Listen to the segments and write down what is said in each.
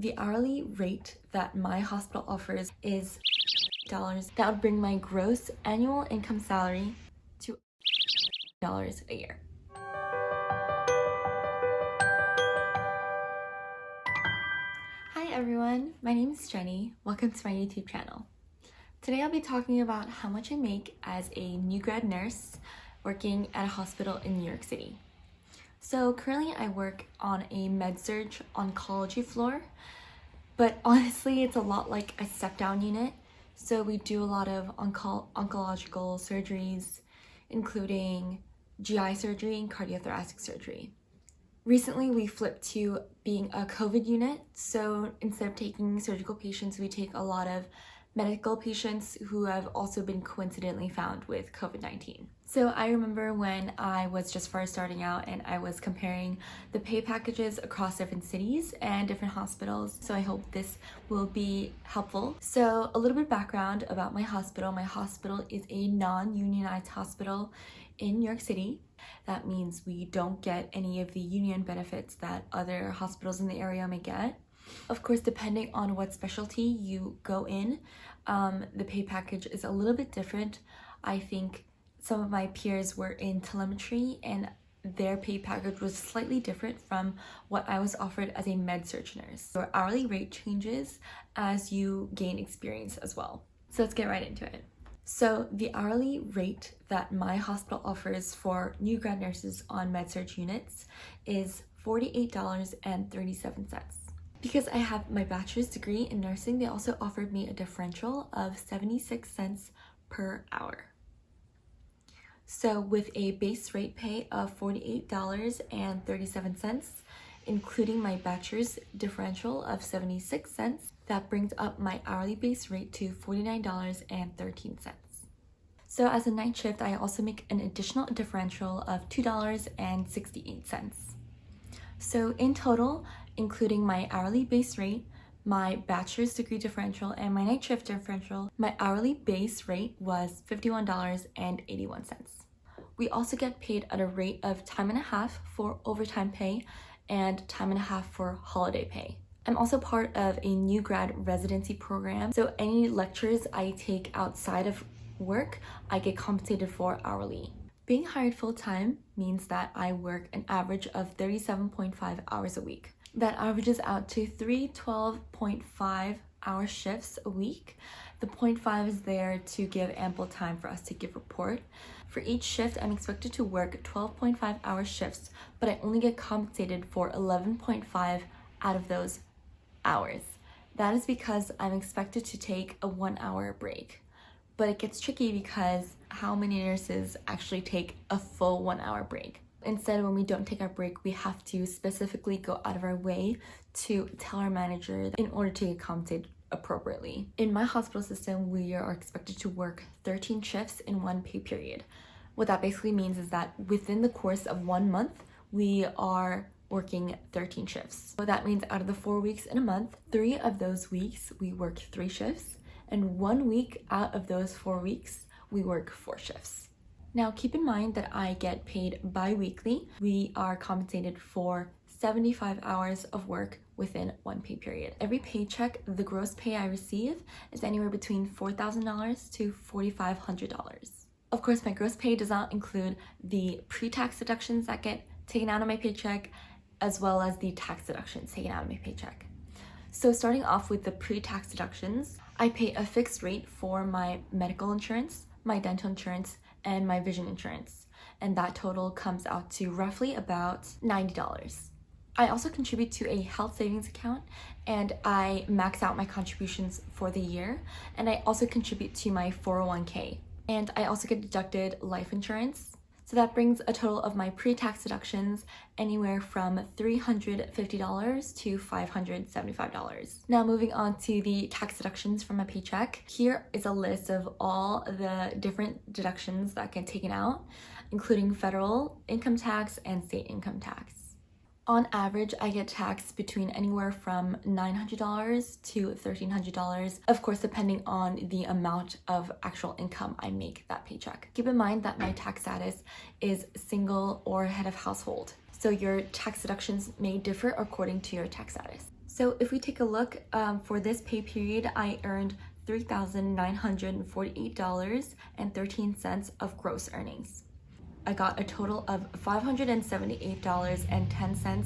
the hourly rate that my hospital offers is $. That would bring my gross annual income salary to $. A year. Hi everyone, my name is Jenny. Welcome to my YouTube channel. Today I'll be talking about how much I make as a new grad nurse working at a hospital in New York City. So currently I work on a med-surg oncology floor, but honestly it's a lot like a step-down unit. So we do a lot of oncological surgeries, including GI surgery and cardiothoracic surgery. Recently we flipped to being a COVID unit, so instead of taking surgical patients, we take a lot of medical patients who have also been coincidentally found with COVID-19. So I remember when I was just first starting out and I was comparing the pay packages across different cities and different hospitals, so I hope this will be helpful. So a little bit of background about my hospital. My hospital is a non-unionized hospital in New York City. That means we don't get any of the union benefits that other hospitals in the area may get. Of course, depending on what specialty you go in, the pay package is a little bit different. I think some of my peers were in telemetry and their pay package was slightly different from what I was offered as a med-surg nurse. Your hourly rate changes as you gain experience as well. So let's get right into it. So the hourly rate that my hospital offers for new grad nurses on med-surg units is $48.37. Because I have my bachelor's degree in nursing, they also offered me a differential of 76 cents per hour. So with a base rate pay of $48.37, including my bachelor's differential of 76 cents, that brings up my hourly base rate to $49.13. So as a night shift, I also make an additional differential of $2.68. So in total, including my hourly base rate, my bachelor's degree differential, and my night shift differential, my hourly base rate was $51.81. We also get paid at a rate of time and a half for overtime pay and time and a half for holiday pay. I'm also part of a new grad residency program, so any lectures I take outside of work, I get compensated for hourly. Being hired full-time means that I work an average of 37.5 hours a week. That averages out to 3 12.5-hour shifts a week. The 0.5 is there to give ample time for us to give report. For each shift, I'm expected to work 12.5-hour shifts, but I only get compensated for 11.5 out of those hours. That is because I'm expected to take a 1-hour break. But it gets tricky because how many nurses actually take a full 1-hour break? Instead, when we don't take our break, we have to specifically go out of our way to tell our manager in order to get compensated appropriately. In my hospital system, we are expected to work 13 shifts in one pay period. What that basically means is that within the course of 1 month, we are working 13 shifts. So that means out of the 4 weeks in a month, 3 of those weeks we work 3 shifts, and 1 week out of those 4 weeks, we work 4 shifts. Now, keep in mind that I get paid bi-weekly. We are compensated for 75 hours of work within one pay period. Every paycheck, the gross pay I receive is anywhere between $4,000 to $4,500. Of course, my gross pay does not include the pre-tax deductions that get taken out of my paycheck, as well as the tax deductions taken out of my paycheck. So starting off with the pre-tax deductions, I pay a fixed rate for my medical insurance, my dental insurance, and my vision insurance, and that total comes out to roughly about $90. I also contribute to a health savings account, and I max out my contributions for the year, and I also contribute to my 401k, and I also get deducted life insurance. So that brings a total of my pre-tax deductions anywhere from $350 to $575. Now moving on to the tax deductions from my paycheck. Here is a list of all the different deductions that get taken out, including federal income tax and state income tax. On average, I get taxed between anywhere from $900 to $1,300, of course, depending on the amount of actual income I make that paycheck. Keep in mind that my tax status is single or head of household, so your tax deductions may differ according to your tax status. So if we take a look for this pay period, I earned $3,948.13 of gross earnings. I got a total of $578.10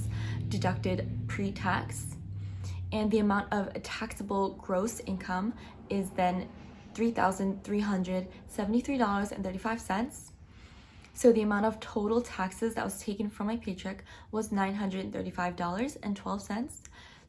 deducted pre-tax, and the amount of taxable gross income is then $3,373.35. So the amount of total taxes that was taken from my paycheck was $935.12.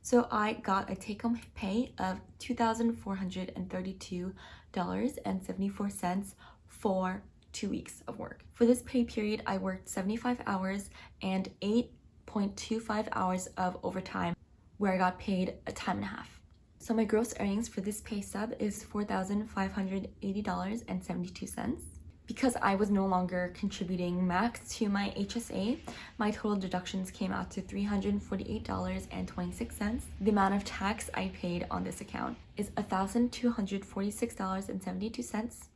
So I got a take-home pay of $2,432.74 for 2 weeks of work. For this pay period, I worked 75 hours and 8.25 hours of overtime, where I got paid a time and a half. So my gross earnings for this pay stub is $4,580.72. Because I was no longer contributing max to my HSA, my total deductions came out to $348.26. The amount of tax I paid on this account is $1,246.72,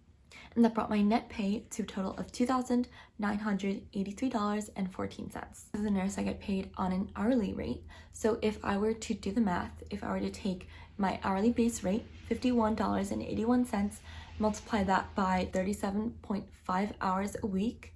and that brought my net pay to a total of $2,983.14. As a nurse, I get paid on an hourly rate. So if I were to do the math, if I were to take my hourly base rate, $51.81, multiply that by 37.5 hours a week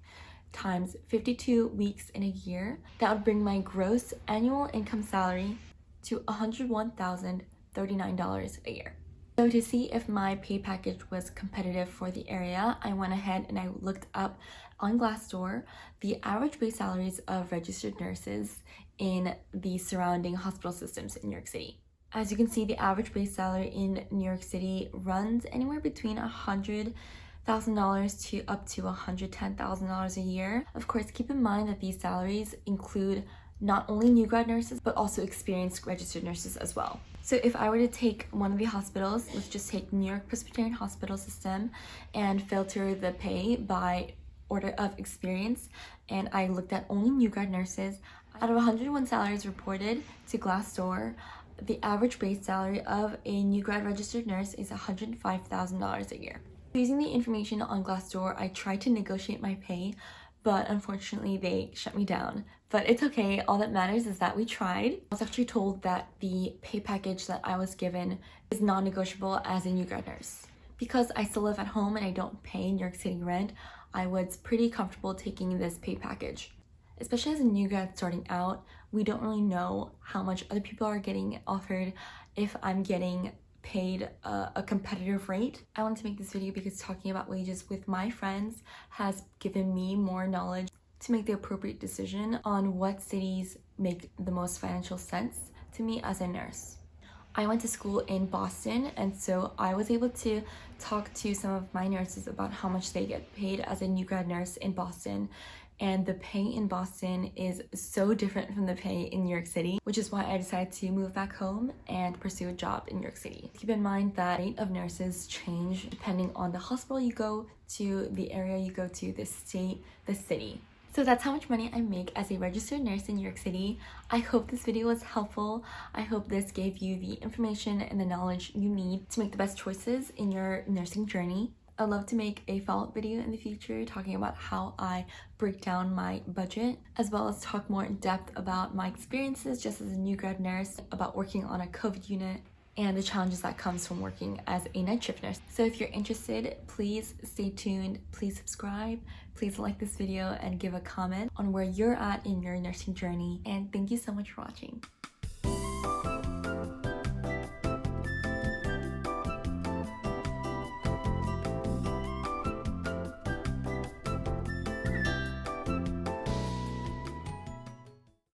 times 52 weeks in a year, that would bring my gross annual income salary to $101,039 a year. So to see if my pay package was competitive for the area, I went ahead and I looked up on Glassdoor the average base salaries of registered nurses in the surrounding hospital systems in New York City. As you can see, the average base salary in New York City runs anywhere between $100,000 to up to $110,000 a year. Of course, keep in mind that these salaries include not only new grad nurses, but also experienced registered nurses as well. So if I were to take one of the hospitals, let's just take New York Presbyterian Hospital System and filter the pay by order of experience, and I looked at only new grad nurses, out of 101 salaries reported to Glassdoor, the average base salary of a new grad registered nurse is $105,000 a year. Using the information on Glassdoor, I tried to negotiate my pay, but unfortunately they shut me down. But it's okay, all that matters is that we tried. I was actually told that the pay package that I was given is non-negotiable as a new grad nurse. Because I still live at home and I don't pay New York City rent, I was pretty comfortable taking this pay package. Especially as a new grad starting out, we don't really know how much other people are getting offered, if I'm getting paid a competitive rate. I wanted to make this video because talking about wages with my friends has given me more knowledge to make the appropriate decision on what cities make the most financial sense to me as a nurse. I went to school in Boston, and so I was able to talk to some of my nurses about how much they get paid as a new grad nurse in Boston. And the pay in Boston is so different from the pay in New York City, which is why I decided to move back home and pursue a job in New York City. Keep in mind that the rate of nurses change depending on the hospital you go to, the area you go to, the state, the city. So that's how much money I make as a registered nurse in New York City. I hope this video was helpful. I hope this gave you the information and the knowledge you need to make the best choices in your nursing journey. I'd love to make a follow-up video in the future talking about how I break down my budget, as well as talk more in depth about my experiences just as a new grad nurse, about working on a COVID unit, and the challenges that comes from working as a night shift nurse. So if you're interested, please stay tuned, please subscribe, please like this video and give a comment on where you're at in your nursing journey, and thank you so much for watching.